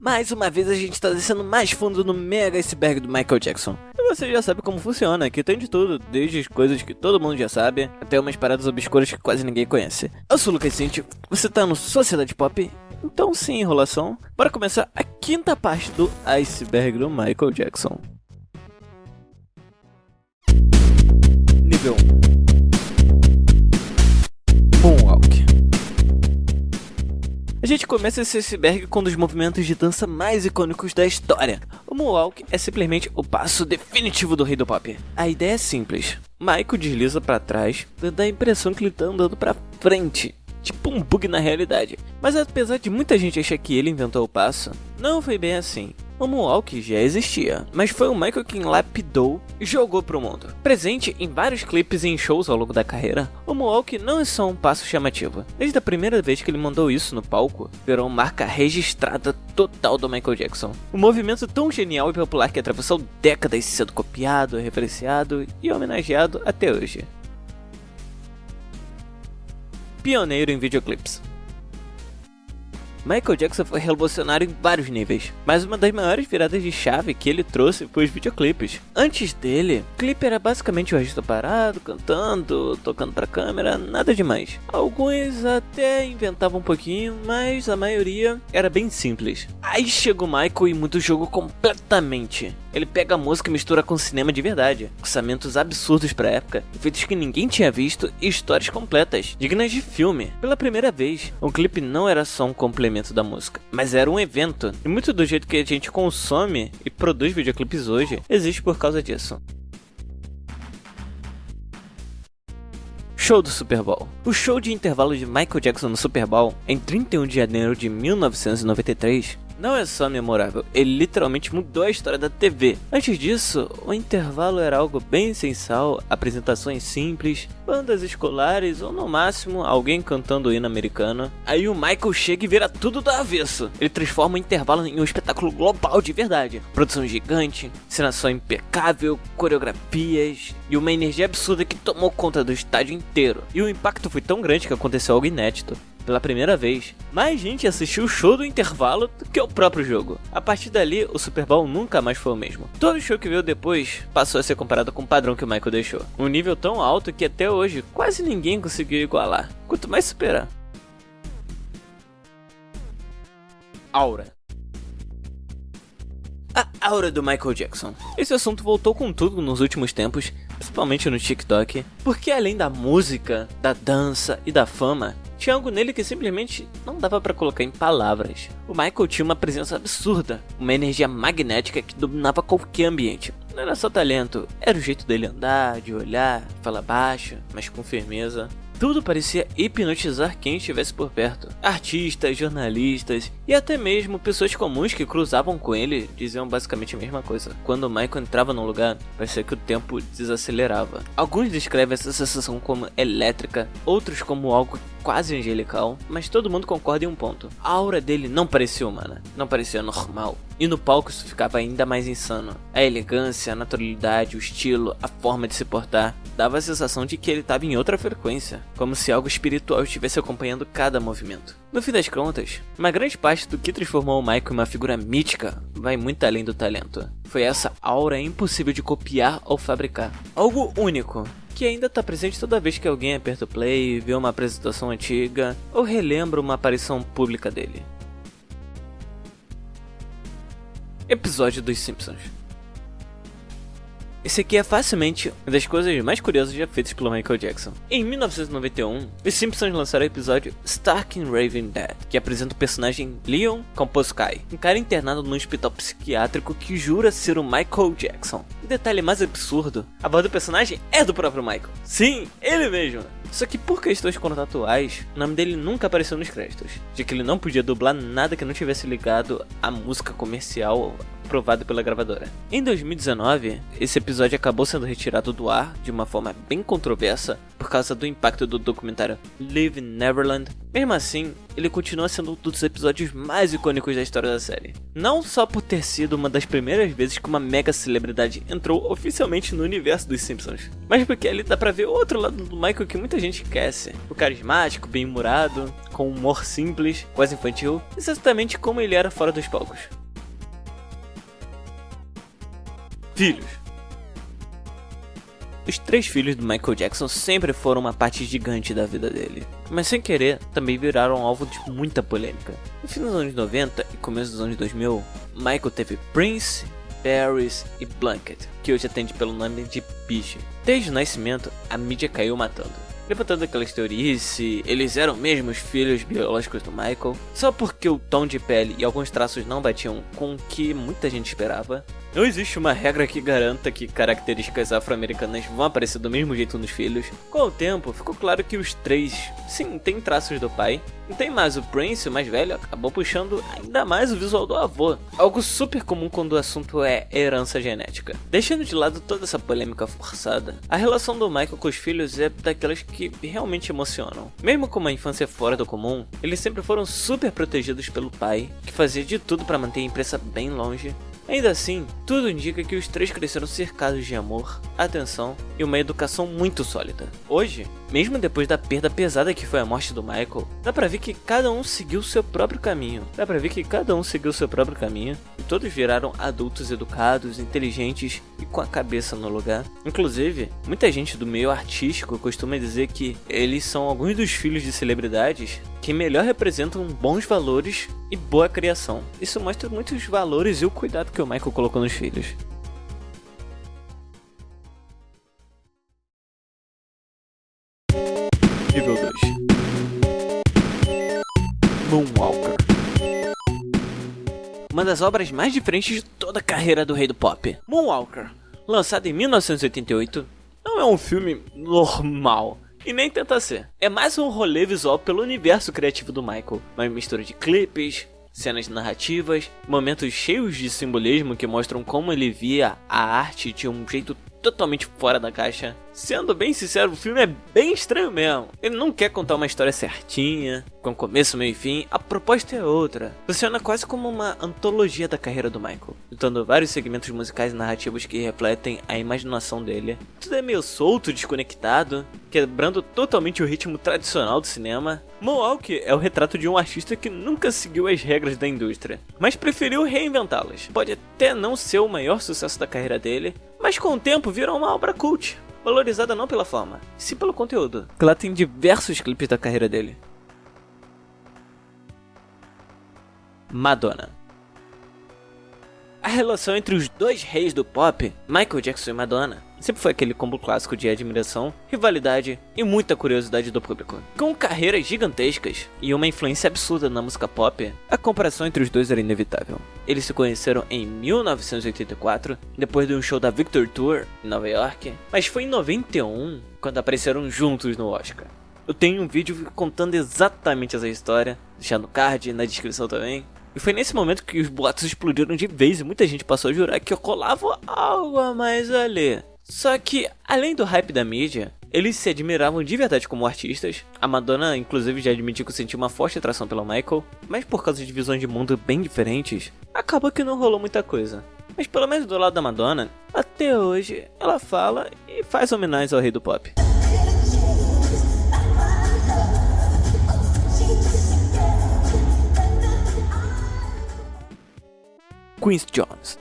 Mais uma vez a gente tá descendo mais fundo no mega iceberg do Michael Jackson. E você já sabe como funciona, aqui tem de tudo, desde as coisas que todo mundo já sabe, até umas paradas obscuras que quase ninguém conhece. Eu sou o Lucas Cinti, você tá no Sociedade Pop, então sem enrolação, bora começar a quinta parte do iceberg do Michael Jackson. Nível 1. Moonwalk. A gente começa esse iceberg com um dos movimentos de dança mais icônicos da história. O Moonwalk é simplesmente o passo definitivo do rei do pop. A ideia é simples. Michael desliza pra trás, dando a impressão que ele tá andando pra frente. Tipo um bug na realidade. Mas apesar de muita gente achar que ele inventou o passo, não foi bem assim. O Moonwalk já existia, mas foi o Michael quem lapidou e jogou pro mundo. Presente em vários clipes e em shows ao longo da carreira, o Moonwalk não é só um passo chamativo. Desde a primeira vez que ele mandou isso no palco, virou marca registrada total do Michael Jackson. Um movimento tão genial e popular que atravessou décadas sendo copiado, referenciado e homenageado até hoje. Pioneiro em videoclipes. Michael Jackson foi revolucionário em vários níveis, mas uma das maiores viradas de chave que ele trouxe foi os videoclipes. Antes dele, o clipe era basicamente o artista parado, cantando, tocando pra câmera, nada demais. Alguns até inventavam um pouquinho, mas a maioria era bem simples. Aí chegou Michael e muda o jogo completamente. Ele pega a música e mistura com cinema de verdade, orçamentos absurdos pra época, efeitos que ninguém tinha visto e histórias completas, dignas de filme. Pela primeira vez, o clipe não era só um complemento da música, mas era um evento, e muito do jeito que a gente consome e produz videoclipes hoje, existe por causa disso. Show do Super Bowl. O show de intervalo de Michael Jackson no Super Bowl, em 31 de janeiro de 1993, não é só memorável, ele literalmente mudou a história da TV. Antes disso, o intervalo era algo bem essencial, apresentações simples, bandas escolares ou no máximo alguém cantando o hino americano. Aí o Michael chega e vira tudo do avesso. Ele transforma o intervalo em um espetáculo global de verdade. Produção gigante, encenação impecável, coreografias e uma energia absurda que tomou conta do estádio inteiro. E o impacto foi tão grande que aconteceu algo inédito. Pela primeira vez, mais gente assistiu o show do intervalo do que o próprio jogo. A partir dali, o Super Bowl nunca mais foi o mesmo. Todo show que veio depois passou a ser comparado com o padrão que o Michael deixou. Um nível tão alto que até hoje quase ninguém conseguiu igualar, quanto mais superar. Aura. A aura do Michael Jackson. Esse assunto voltou com tudo nos últimos tempos, principalmente no TikTok, porque além da música, da dança e da fama, tinha algo nele que simplesmente não dava pra colocar em palavras. O Michael tinha uma presença absurda, uma energia magnética que dominava qualquer ambiente. Não era só talento, era o jeito dele andar, de olhar, falar baixo, mas com firmeza. Tudo parecia hipnotizar quem estivesse por perto. Artistas, jornalistas e até mesmo pessoas comuns que cruzavam com ele diziam basicamente a mesma coisa. Quando o Michael entrava num lugar, parecia que o tempo desacelerava. Alguns descrevem essa sensação como elétrica, outros como algo quase angelical, mas todo mundo concorda em um ponto. A aura dele não parecia humana, não parecia normal. E no palco isso ficava ainda mais insano. A elegância, a naturalidade, o estilo, a forma de se portar, dava a sensação de que ele estava em outra frequência, como se algo espiritual estivesse acompanhando cada movimento. No fim das contas, uma grande parte do que transformou o Michael em uma figura mítica vai muito além do talento. Foi essa aura impossível de copiar ou fabricar. Algo único, que ainda está presente toda vez que alguém aperta o play, vê uma apresentação antiga ou relembra uma aparição pública dele. Episódio dos Simpsons. Esse aqui é facilmente uma das coisas mais curiosas já feitas pelo Michael Jackson. Em 1991, os Simpsons lançaram o episódio Stark and Raven Dead, que apresenta o personagem Leon Komposkai, um cara internado num hospital psiquiátrico que jura ser o Michael Jackson. O detalhe mais absurdo, a voz do personagem é do próprio Michael. Sim, ele mesmo! Só que por questões contratuais, o nome dele nunca apareceu nos créditos, já que ele não podia dublar nada que não tivesse ligado à música comercial aprovada pela gravadora. Em 2019, esse episódio acabou sendo retirado do ar de uma forma bem controversa por causa do impacto do documentário Live in Neverland, mesmo assim, ele continua sendo um dos episódios mais icônicos da história da série. Não só por ter sido uma das primeiras vezes que uma mega celebridade entrou oficialmente no universo dos Simpsons, mas porque ali dá pra ver o outro lado do Michael que muita gente esquece. O carismático, bem-humorado, com humor simples, quase infantil, exatamente como ele era fora dos palcos. Filhos. Os 3 filhos do Michael Jackson sempre foram uma parte gigante da vida dele, mas sem querer também viraram alvo de muita polêmica. No fim dos anos 90 e começo dos anos 2000, Michael teve Prince, Paris e Blanket, que hoje atende pelo nome de Biche. Desde o nascimento, a mídia caiu matando, levantando aquelas teorias se eles eram mesmo os filhos biológicos do Michael, só porque o tom de pele e alguns traços não batiam com o que muita gente esperava. Não existe uma regra que garanta que características afro-americanas vão aparecer do mesmo jeito nos filhos. Com o tempo, ficou claro que os 3, sim, têm traços do pai. E tem mais, o Prince, o mais velho, acabou puxando ainda mais o visual do avô. Algo super comum quando o assunto é herança genética. Deixando de lado toda essa polêmica forçada, a relação do Michael com os filhos é daquelas que realmente emocionam. Mesmo com uma infância fora do comum, eles sempre foram super protegidos pelo pai, que fazia de tudo para manter a imprensa bem longe. Ainda assim, tudo indica que os 3 cresceram cercados de amor, atenção e uma educação muito sólida. Hoje, mesmo depois da perda pesada que foi a morte do Michael, dá pra ver que cada um seguiu seu próprio caminho. E todos viraram adultos educados, inteligentes e com a cabeça no lugar. Inclusive, muita gente do meio artístico costuma dizer que eles são alguns dos filhos de celebridades que melhor representam bons valores e boa criação. Isso mostra muitos valores e o cuidado que o Michael colocou nos filhos. Nível 2. Moonwalker. Uma das obras mais diferentes de toda a carreira do rei do pop. Moonwalker, lançado em 1988, não é um filme normal. E nem tenta ser. É mais um rolê visual pelo universo criativo do Michael. Uma mistura de clipes, cenas narrativas, momentos cheios de simbolismo que mostram como ele via a arte de um jeito totalmente fora da caixa. Sendo bem sincero, o filme é bem estranho mesmo. Ele não quer contar uma história certinha, com começo, meio e fim. A proposta é outra. Funciona quase como uma antologia da carreira do Michael, juntando vários segmentos musicais e narrativos que refletem a imaginação dele. Tudo é meio solto, desconectado, quebrando totalmente o ritmo tradicional do cinema. Moonwalker é o retrato de um artista que nunca seguiu as regras da indústria, mas preferiu reinventá-las. Pode até não ser o maior sucesso da carreira dele, mas com o tempo virou uma obra cult, valorizada não pela forma, sim pelo conteúdo. Lá tem diversos clipes da carreira dele. Madonna. A relação entre os 2 reis do pop, Michael Jackson e Madonna, sempre foi aquele combo clássico de admiração, rivalidade e muita curiosidade do público. Com carreiras gigantescas e uma influência absurda na música pop, a comparação entre os dois era inevitável. Eles se conheceram em 1984, depois de um show da Victor Tour em Nova York, mas foi em 91 quando apareceram juntos no Oscar. Eu tenho um vídeo contando exatamente essa história, deixando o card na descrição também. E foi nesse momento que os boatos explodiram de vez e muita gente passou a jurar que eu colava algo a mais ali. Só que, além do hype da mídia, eles se admiravam de verdade como artistas. A Madonna, inclusive, já admitiu que sentiu uma forte atração pelo Michael, mas por causa de visões de mundo bem diferentes, acabou que não rolou muita coisa. Mas pelo menos do lado da Madonna, até hoje, ela fala e faz homenagem ao rei do pop. Quincy Jones.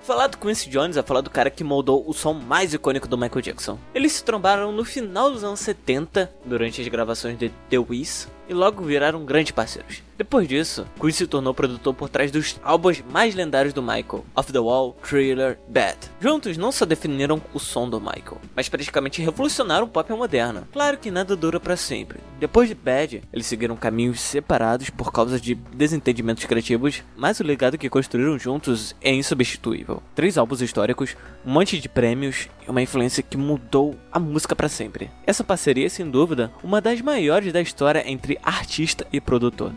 Falar do Quincy Jones é falar do cara que moldou o som mais icônico do Michael Jackson. Eles se trombaram no final dos anos 70, durante as gravações de The Wiz, e logo viraram grandes parceiros. Depois disso, Quincy se tornou produtor por trás dos álbuns mais lendários do Michael, Off the Wall, Thriller, Bad. Juntos não só definiram o som do Michael, mas praticamente revolucionaram o pop moderno. Claro que nada dura pra sempre. Depois de Bad, eles seguiram caminhos separados por causa de desentendimentos criativos, mas o legado que construíram juntos é insubstituível. 3 álbuns históricos, um monte de prêmios e uma influência que mudou a música pra sempre. Essa parceria é, sem dúvida, uma das maiores da história entre artista e produtor.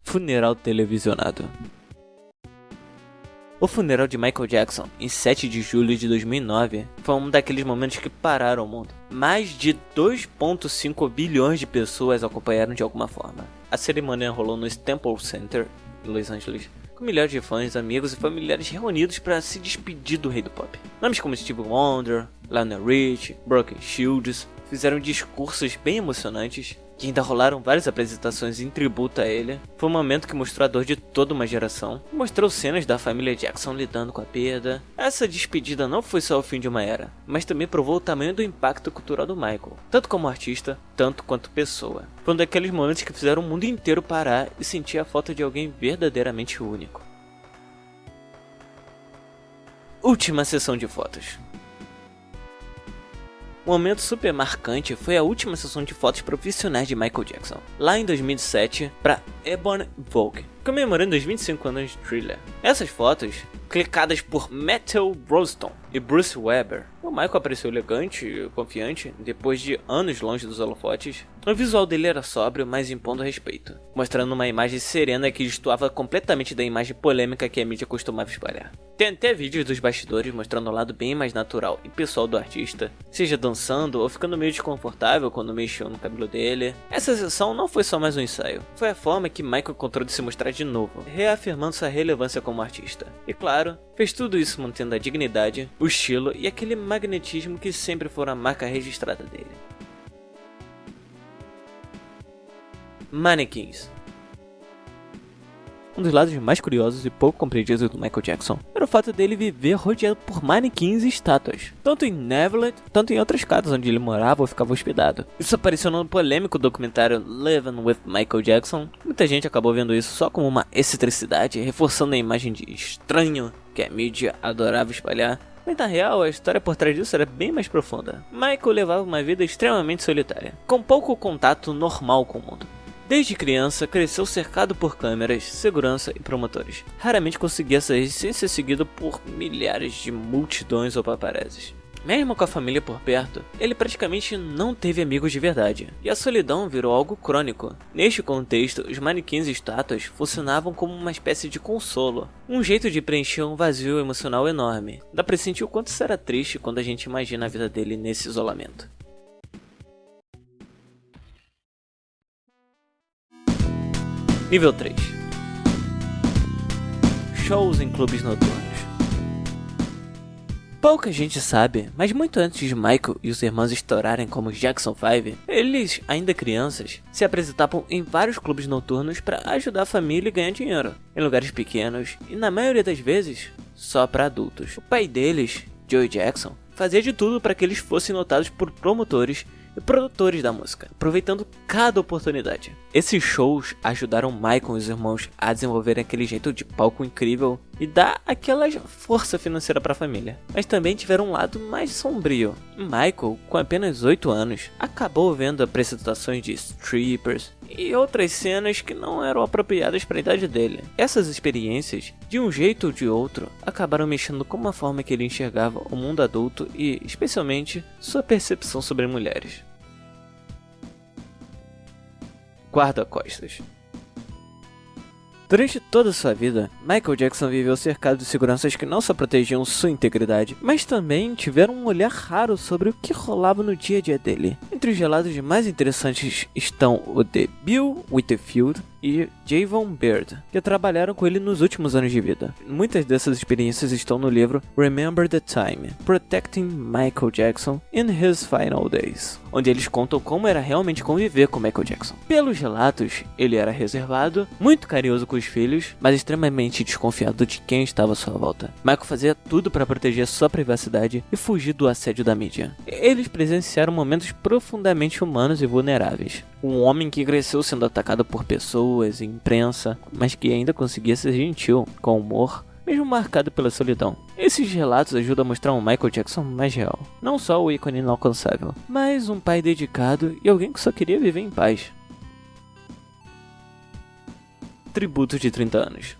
Funeral televisionado. O funeral de Michael Jackson, em 7 de julho de 2009, foi um daqueles momentos que pararam o mundo. Mais de 2,5 bilhões de pessoas acompanharam de alguma forma. A cerimônia rolou no Staples Center, em Los Angeles, com milhares de fãs, amigos e familiares reunidos para se despedir do rei do pop. Nomes como Stevie Wonder, Lionel Richie, Brooke Shields fizeram discursos bem emocionantes, que ainda rolaram várias apresentações em tributo a ele. Foi um momento que mostrou a dor de toda uma geração, mostrou cenas da família Jackson lidando com a perda. Essa despedida não foi só o fim de uma era, mas também provou o tamanho do impacto cultural do Michael, tanto como artista, tanto quanto pessoa. Foi um daqueles momentos que fizeram o mundo inteiro parar e sentir a falta de alguém verdadeiramente único. Última sessão de fotos. Um momento super marcante foi a última sessão de fotos profissionais de Michael Jackson, lá em 2007, para Ebony Vogue, comemorando os 25 anos de Thriller. Essas fotos, clicadas por Matthew Rolston e Bruce Weber, o Michael apareceu elegante e confiante depois de anos longe dos holofotes. O visual dele era sóbrio, mas impondo respeito, mostrando uma imagem serena que destoava completamente da imagem polêmica que a mídia costumava espalhar. Tem até vídeos dos bastidores mostrando o lado bem mais natural e pessoal do artista, seja dançando ou ficando meio desconfortável quando mexeu no cabelo dele. Essa sessão não foi só mais um ensaio, foi a forma que Michael encontrou de se mostrar de novo, reafirmando sua relevância como artista. E claro, fez tudo isso mantendo a dignidade, o estilo e aquele magnetismo que sempre foram a marca registrada dele. Mannequins. Um dos lados mais curiosos e pouco compreendidos do Michael Jackson era o fato dele viver rodeado por manequins e estátuas, tanto em Neverland, tanto em outras casas onde ele morava ou ficava hospedado. Isso apareceu no polêmico documentário Living with Michael Jackson. Muita gente acabou vendo isso só como uma excentricidade, reforçando a imagem de estranho que a mídia adorava espalhar. Mas na real, a história por trás disso era bem mais profunda. Michael levava uma vida extremamente solitária, com pouco contato normal com o mundo. Desde criança, cresceu cercado por câmeras, segurança e promotores. Raramente conseguia sair sem ser seguido por milhares de multidões ou paparazzis. Mesmo com a família por perto, ele praticamente não teve amigos de verdade, e a solidão virou algo crônico. Neste contexto, os manequins e estátuas funcionavam como uma espécie de consolo, um jeito de preencher um vazio emocional enorme. Dá pra sentir o quanto isso era triste quando a gente imagina a vida dele nesse isolamento. Nível 3. Shows em clubes noturnos. Pouca gente sabe, mas muito antes de Michael e os irmãos estourarem como Jackson 5, eles, ainda crianças, se apresentavam em vários clubes noturnos para ajudar a família e ganhar dinheiro, em lugares pequenos e, na maioria das vezes, só para adultos. O pai deles, Joey Jackson, fazia de tudo para que eles fossem notados por promotores e produtores da música, aproveitando cada oportunidade. Esses shows ajudaram Michael e os irmãos a desenvolverem aquele jeito de palco incrível e dar aquela força financeira para a família. Mas também tiveram um lado mais sombrio. Michael, com apenas 8 anos, acabou vendo apresentações de strippers e outras cenas que não eram apropriadas para a idade dele. Essas experiências, de um jeito ou de outro, acabaram mexendo com uma forma que ele enxergava o mundo adulto e, especialmente, sua percepção sobre mulheres. Guarda-costas. Durante toda sua vida, Michael Jackson viveu cercado de seguranças que não só protegiam sua integridade, mas também tiveram um olhar raro sobre o que rolava no dia a dia dele. Entre os relatos mais interessantes estão o de Bill Whitfield e Javon Beard, que trabalharam com ele nos últimos anos de vida. Muitas dessas experiências estão no livro Remember the Time: Protecting Michael Jackson in His Final Days, onde eles contam como era realmente conviver com Michael Jackson. Pelos relatos, ele era reservado, muito carinhoso com os filhos, mas extremamente desconfiado de quem estava à sua volta. Michael fazia tudo para proteger sua privacidade e fugir do assédio da mídia. Eles presenciaram momentos profundamente humanos e vulneráveis. Um homem que cresceu sendo atacado por pessoas e imprensa, mas que ainda conseguia ser gentil, com humor, mesmo marcado pela solidão. Esses relatos ajudam a mostrar um Michael Jackson mais real. Não só o ícone inalcançável, mas um pai dedicado e alguém que só queria viver em paz. Tributo de 30 anos.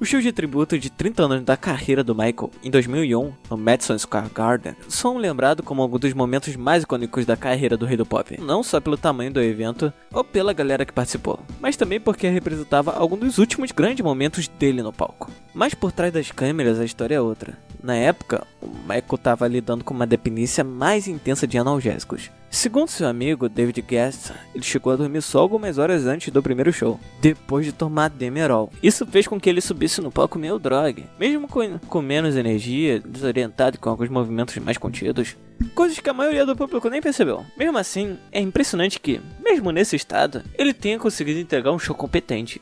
O show de tributo de 30 anos da carreira do Michael, em 2001, no Madison Square Garden, são lembrados como alguns dos momentos mais icônicos da carreira do rei do pop. Não só pelo tamanho do evento, ou pela galera que participou, mas também porque representava alguns dos últimos grandes momentos dele no palco. Mas por trás das câmeras a história é outra. Na época, o Michael estava lidando com uma dependência mais intensa de analgésicos. Segundo seu amigo David Guest, ele chegou a dormir só algumas horas antes do primeiro show, depois de tomar Demerol. Isso fez com que ele subisse no palco meio drogue, mesmo com menos energia, desorientado e com alguns movimentos mais contidos. Coisas que a maioria do público nem percebeu. Mesmo assim, é impressionante que, mesmo nesse estado, ele tenha conseguido entregar um show competente.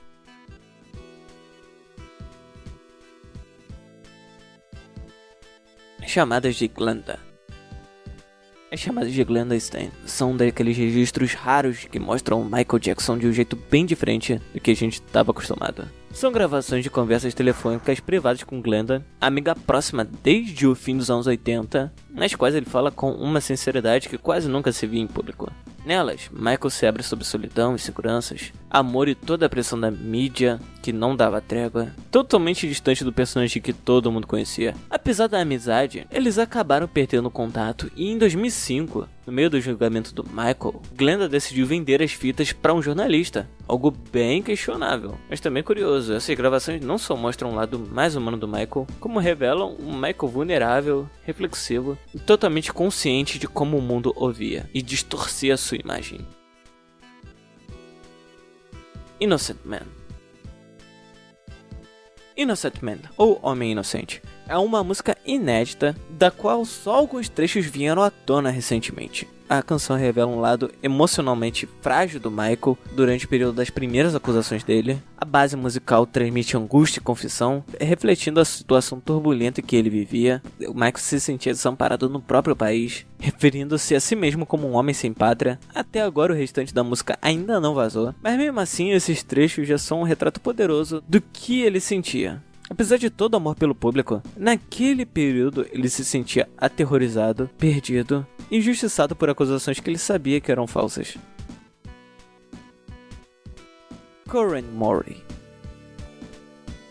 Chamadas de Glenda. As chamadas de Glenda Stein são daqueles registros raros que mostram o Michael Jackson de um jeito bem diferente do que a gente estava acostumado. São gravações de conversas telefônicas privadas com Glenda, amiga próxima desde o fim dos anos 80, nas quais ele fala com uma sinceridade que quase nunca se via em público. Nelas, Michael se abre sobre solidão e inseguranças, amor e toda a pressão da mídia, que não dava trégua, totalmente distante do personagem que todo mundo conhecia. Apesar da amizade, eles acabaram perdendo contato e em 2005, no meio do julgamento do Michael, Glenda decidiu vender as fitas para um jornalista, algo bem questionável, mas também curioso. Essas gravações não só mostram um lado mais humano do Michael, como revelam um Michael vulnerável, reflexivo e totalmente consciente de como o mundo o via e distorcia a sua imagem. Innocent Man. Innocent Man, ou Homem Inocente, é uma música inédita, da qual só alguns trechos vieram à tona recentemente. A canção revela um lado emocionalmente frágil do Michael durante o período das primeiras acusações dele. A base musical transmite angústia e confissão, refletindo a situação turbulenta que ele vivia. O Michael se sentia desamparado no próprio país, referindo-se a si mesmo como um homem sem pátria. Até agora o restante da música ainda não vazou, mas mesmo assim esses trechos já são um retrato poderoso do que ele sentia. Apesar de todo o amor pelo público, naquele período ele se sentia aterrorizado, perdido, injustiçado por acusações que ele sabia que eram falsas. Coran Murray.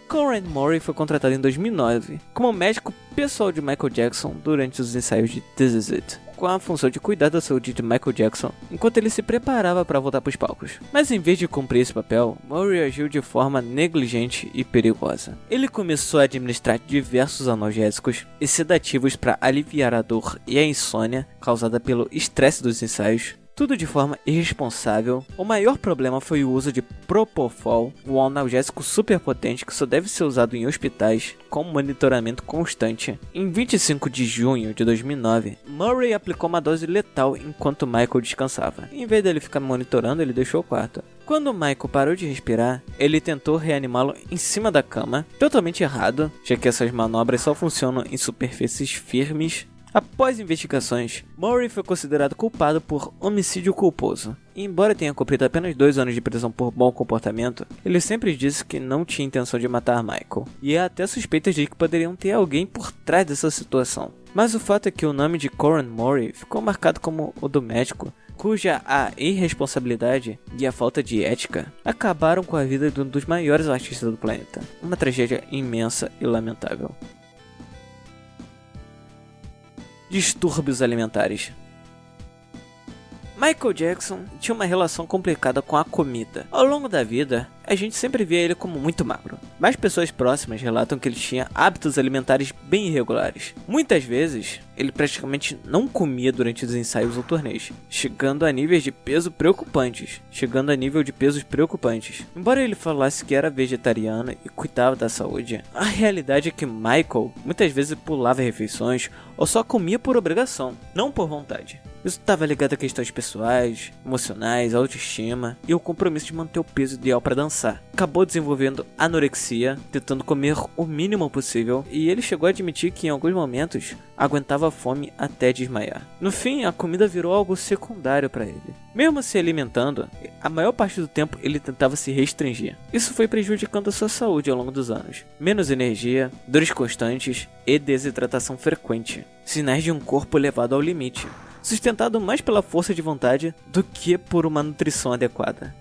Coran Murray foi contratado em 2009 como médico pessoal de Michael Jackson durante os ensaios de This Is It, com a função de cuidar da saúde de Michael Jackson enquanto ele se preparava para voltar para os palcos. Mas em vez de cumprir esse papel, Murray agiu de forma negligente e perigosa. Ele começou a administrar diversos analgésicos e sedativos para aliviar a dor e a insônia causada pelo estresse dos ensaios, tudo de forma irresponsável. O maior problema foi o uso de Propofol, um analgésico super potente que só deve ser usado em hospitais com monitoramento constante. Em 25 de junho de 2009, Murray aplicou uma dose letal enquanto Michael descansava. Em vez dele ficar monitorando, ele deixou o quarto. Quando Michael parou de respirar, ele tentou reanimá-lo em cima da cama, totalmente errado, já que essas manobras só funcionam em superfícies firmes. Após investigações, Murray foi considerado culpado por homicídio culposo. E embora tenha cumprido apenas 2 anos de prisão por bom comportamento, ele sempre disse que não tinha intenção de matar Michael. E há até suspeitas de que poderiam ter alguém por trás dessa situação. Mas o fato é que o nome de Coran Murray ficou marcado como o do médico, cuja a irresponsabilidade e a falta de ética acabaram com a vida de um dos maiores artistas do planeta. Uma tragédia imensa e lamentável. Distúrbios alimentares. Michael Jackson tinha uma relação complicada com a comida. Ao longo da vida, a gente sempre via ele como muito magro, mas pessoas próximas relatam que ele tinha hábitos alimentares bem irregulares. Muitas vezes, ele praticamente não comia durante os ensaios ou turnês, chegando a níveis de peso preocupantes. Embora ele falasse que era vegetariano e cuidava da saúde, a realidade é que Michael muitas vezes pulava refeições ou só comia por obrigação, não por vontade. Isso estava ligado a questões pessoais, emocionais, autoestima e o compromisso de manter o peso ideal para dançar. Acabou desenvolvendo anorexia, tentando comer o mínimo possível, e ele chegou a admitir que em alguns momentos aguentava fome até desmaiar. No fim, a comida virou algo secundário para ele. Mesmo se alimentando, a maior parte do tempo ele tentava se restringir. Isso foi prejudicando a sua saúde ao longo dos anos. Menos energia, dores constantes e desidratação frequente. Sinais de um corpo levado ao limite, sustentado mais pela força de vontade do que por uma nutrição adequada.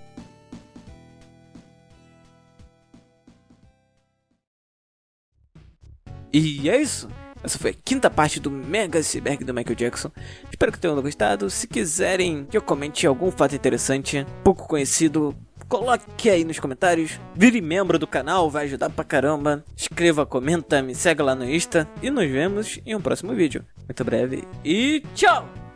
E é isso. Essa foi a quinta parte do Mega Iceberg do Michael Jackson. Espero que tenham gostado. Se quiserem que eu comente algum fato interessante, pouco conhecido, coloque aí nos comentários. Vire membro do canal, vai ajudar pra caramba. Escreva, comenta, me segue lá no Insta. E nos vemos em um próximo vídeo. Muito breve e tchau!